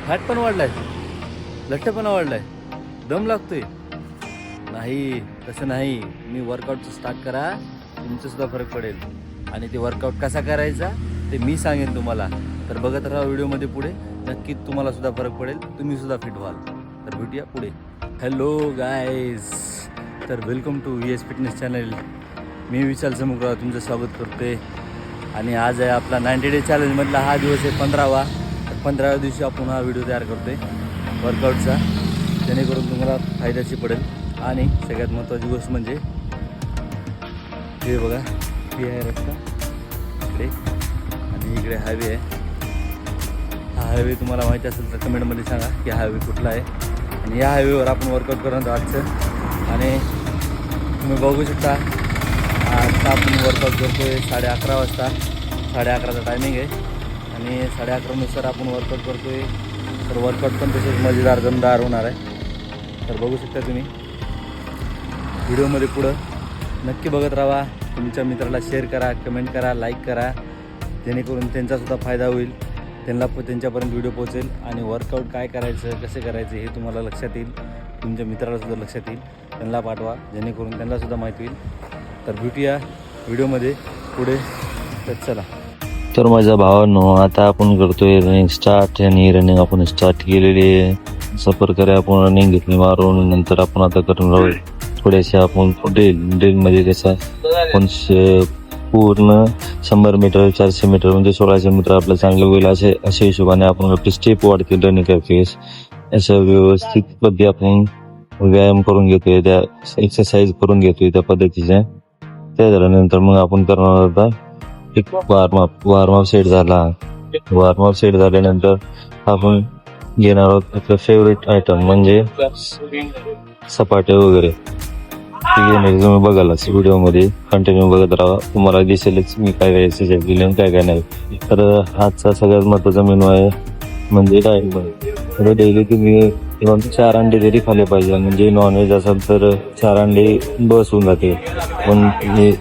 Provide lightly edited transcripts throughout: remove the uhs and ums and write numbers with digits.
Fat पण वाढलाय, लठ्ठपणा वाढलाय, दम लागतोय. नाही, तसं नाही. मी वर्कआउटचं स्टार्ट करा, तुमचं सुद्धा फरक पडेल. आणि ते वर्कआउट कसा करायचा ते मी सांगेन तुम्हाला. तर बघत राहा व्हिडिओमध्ये पुढे, नक्कीच तुम्हाला सुद्धा फरक पडेल, तुम्ही सुद्धा फिट व्हाल. तर भेटूया पुढे. हॅलो गाईज, तर welcome to ES fitness channel. मी विशाल समुद्राव तुमचं स्वागत करते. आणि आज आहे आपला 90 डे चॅलेंजमधला हा दिवस आहे 15वा. तर 15व्या दिवशी आपण हा व्हिडिओ तयार करतो आहे वर्कआउटचा, जेणेकरून तुम्हाला फायद्याची पडेल. आणि सगळ्यात महत्त्वाची गोष्ट म्हणजे हे बघा, हे आहे रस्ता इकडे आणि इकडे हायवे आहे. हा हायवे तुम्हाला माहिती असेल तर कमेंटमध्ये सांगा की हायवे कुठला आहे. आणि या हायवेवर आपण वर्कआउट करणार आजचं. आणि तुम्ही बघू शकता आता आपण वर्कआउट करतो आहे 11:30 वाजता. 11:30चा टायमिंग आहे आणि 11:30नुसार आपण वर्कआउट करतो आहे. तर वर्कआउट पण तसेच मजेदार दमदार होणार आहे. तर बघू शकता तुम्ही व्हिडिओमध्ये पुढं. नक्की बघत राहा. तुमच्या मित्राला शेअर करा, कमेंट करा, लाईक करा, जेणेकरून त्यांचासुद्धा फायदा होईल, त्यांच्यापर्यंत व्हिडिओ पोहोचेल. आणि वर्कआउट काय करायचं, कसं करायचं हे तुम्हाला लक्षात येईल, तुमच्या मित्रालासुद्धा लक्षात येईल. त्यांना पाठवा, जेणेकरून त्यांनासुद्धा माहिती होईल. तर भेटूया व्हिडिओमध्ये पुढे. तर चला. तर माझ्या भावांनो, आता आपण करतोय रनिंग स्टार्ट. आणि रनिंग आपण स्टार्ट केलेली आहे. अशा प्रकारे आपण रनिंग घेतली मारून. नंतर आपण आता करणार आहोत थोडेसे आपण ड्रिलमध्ये कसं आपण पूर्ण 100 मीटर 400 मीटर म्हणजे 1600 मीटर आपलं चांगलं होईल अशा हिशोबाने आपण आपली स्टेप वाढतील रनिंग करतेस. अशा व्यवस्थित पद्धती आपण व्यायाम करून घेतोय, त्या एक्सरसाइज करून घेतोय त्या पद्धतीच्या. त्या झाल्यानंतर मग आपण करणार होता एक वॉर्मअप सेट झाला. वॉर्मअप सेट झाल्यानंतर आपण घेणार आहोत आपलं फेवरेट आयटम म्हणजे सपाटे वगैरे. तुम्ही बघालच व्हिडिओमध्ये कंटिन्यू बघत राहा, तुम्हाला दिसेलच मी काय काय एक्सरसाइज केली आणि काय काय नाही. तर आजचा सगळ्यात महत्त्वाचा मेनू आहे म्हणजे डाएट. डेली तुम्ही 4 अंडे तरी खाल्ले पाहिजे. म्हणजे नॉनव्हेज असेल तर 4 अंडे बस होऊन जाते. पण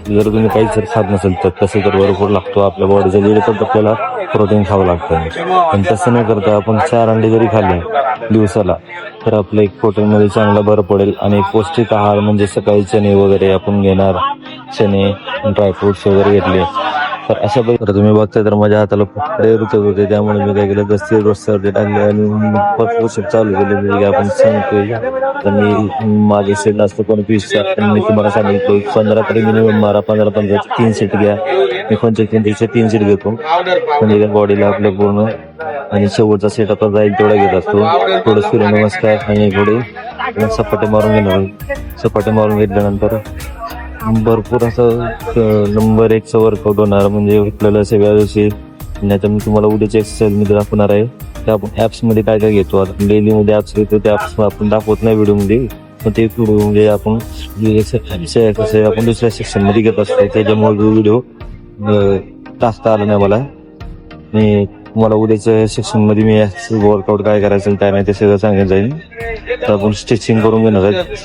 जर तुम्ही काहीच जर खात नसेल तर तसं तर भरपूर लागतो आपल्या बॉडीचा वेळ, तर आपल्याला प्रोटीन खावं लागतं. पण तसं न करता आपण 4 अंडे जरी खाल्ले दिवसाला तर आपलं एक प्रोटीनमध्ये चांगला भर पडेल. आणि पौष्टिक आहार म्हणजे सकाळी चणे वगैरे आपण घेणार, चणे ड्रायफ्रुट्स वगैरे घेतले तर अशा प्रकारे तुम्ही बघताय. तर माझ्या हाताला कपडे रुचत होते, त्यामुळे मी काय केलं दस्ती रस्त्यावरती टाकले आणि पुशअप चालू केले. म्हणजे आपण सांगतोय तर मी माझे सेट असतो 25चा, पण मी तुम्हाला सांगितलं 15 तरी मिनिमम मारा. 15 3 सेट घ्या. मी 25 3 सेट घेतो म्हणजे बॉडीला आपल्या पूर्ण. आणि शेवटचा सेट आता जाईल तेवढा घेत असतो. थोडं सूर्यनमस्कार आणि थोडे सपाटे मारून घेणार. सपाटे मारून घेतल्यानंतर भरपूर असं नंबर 1चं वर्कआउट होणार. म्हणजे आपल्याला सगळ्या दिवशी. नाहीतर मी तुम्हाला उद्याच्या एक्सरसाइज मध्ये दाखवणार आहे. त्या आपण ॲप्समध्ये काय काय घेतो. आता डेलीमध्ये ॲप्स घेतो, त्या ॲप्स आपण दाखवत नाही व्हिडिओमध्ये. पण ते म्हणजे आपण आपण दुसऱ्या सेक्शनमध्ये घेत असतो. त्याच्यामुळे व्हिडिओ टाकता आला नाही मला. मी तुम्हाला उद्याच्या सेक्शनमध्ये मी वर्कआउट काय करायचं काय नाही ते सगळं सांगत जाईल. तर आपण स्ट्रेचिंग करून घेणार आहे.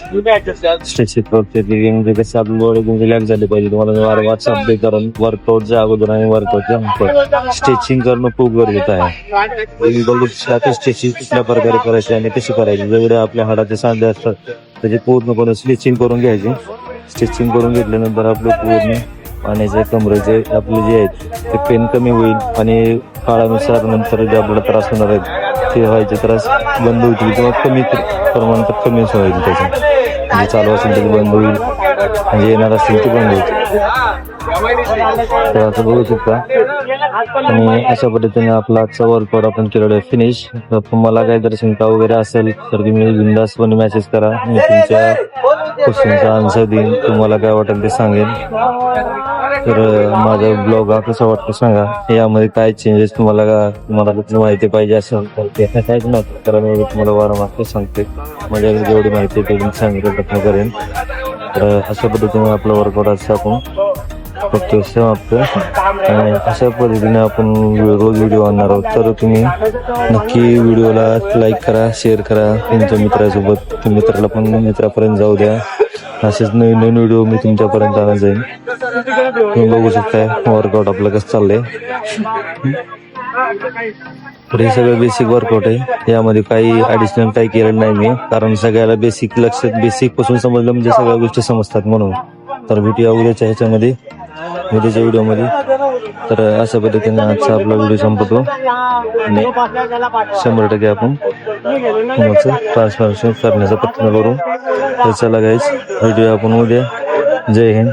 स्ट्रेचिंग करते म्हणजे कसं आपली बॉडी रिलॅक्स झाली पाहिजे. तुम्हाला वारंवार अपडेट करून वर्कआउटच्या अगोदर आणि वर्कआउटच्या नंतर स्ट्रेचिंग करणं खूप गरजेचं आहे. स्ट्रेचिंग कुठल्या प्रकारे करायची आणि कशी करायची. जेवढे आपल्या हाडाचे सांधे असतात त्याचे पूर्णपणे स्ट्रेचिंग करून घ्यायचे. स्ट्रेचिंग करून घेतल्यानंतर आपलं पूर्ण पाण्याचे कमरेचे आपले जे आहेत ते पेन कमी होईल. आणि काळानुसार नंतर जे आपल्याला त्रास होणार आहेत ते व्हायचे त्रास बंद होतील किंवा कमी प्रमाणात कमी होईल. त्याचं म्हणजे चालू असेल तर बंद होईल, म्हणजे येणार असेल ते बंद होईल. तर असं बघू शकता. आणि अशा पद्धतीने आपला आजचा वर्कआउट आपण केलेला आहे फिनिश. तुम्हाला काही जर शंका वगैरे असेल तर तुम्ही बिनधास्तपणे मेसेज करा. मी तुमच्या क्वेश्चनचा आन्सर देईन. तुम्हाला काय वाटेल ते सांगेन. तर माझा ब्लॉग हा कसा वाटतो सांगा. यामध्ये काय चेंजेस तुम्हाला माहिती पाहिजे असेल तर ते काहीच नव्हतं, कारण मी तुम्हाला वारंवार सांगते. माझ्याकडे जेवढी माहिती आहे ते सांगण्याचा प्रयत्न करेन. तर अशा पद्धतीने आपलं वर्कआउट असं आपण बघतो समाप्त. आणि अशा पद्धतीने आपण रोज व्हिडिओ आणणार आहोत. तर तुम्ही नक्की व्हिडिओला लाईक करा, शेअर करा तुमच्या मित्रासोबत. मित्राला पण मित्रापर्यंत जाऊ द्या. असेच नवीन नवीन व्हिडिओ मी तुमच्यापर्यंत आणत जाईल. तुम्ही बघू शकताय वर्कआउट आपलं कसं चाललंय. तर हे सगळं बेसिक वर्कआउट आहे. यामध्ये काही ऍडिशनल काही केलं नाही मी, कारण सगळ्याला बेसिक पासून समजलं म्हणजे सगळ्या गोष्टी समजतात म्हणून. तर भेटूया उद्याच्या उद्याच्या व्हिडिओमध्ये. तर अशा पद्धतीने आजचा आपला व्हिडिओ संपतो आणि 100% आपण तुमचं ट्रान्सफॉर्मेशन करण्याचा प्रयत्न करू. तर चला गाईज, भेटूया आपण उद्या. जय हिंद.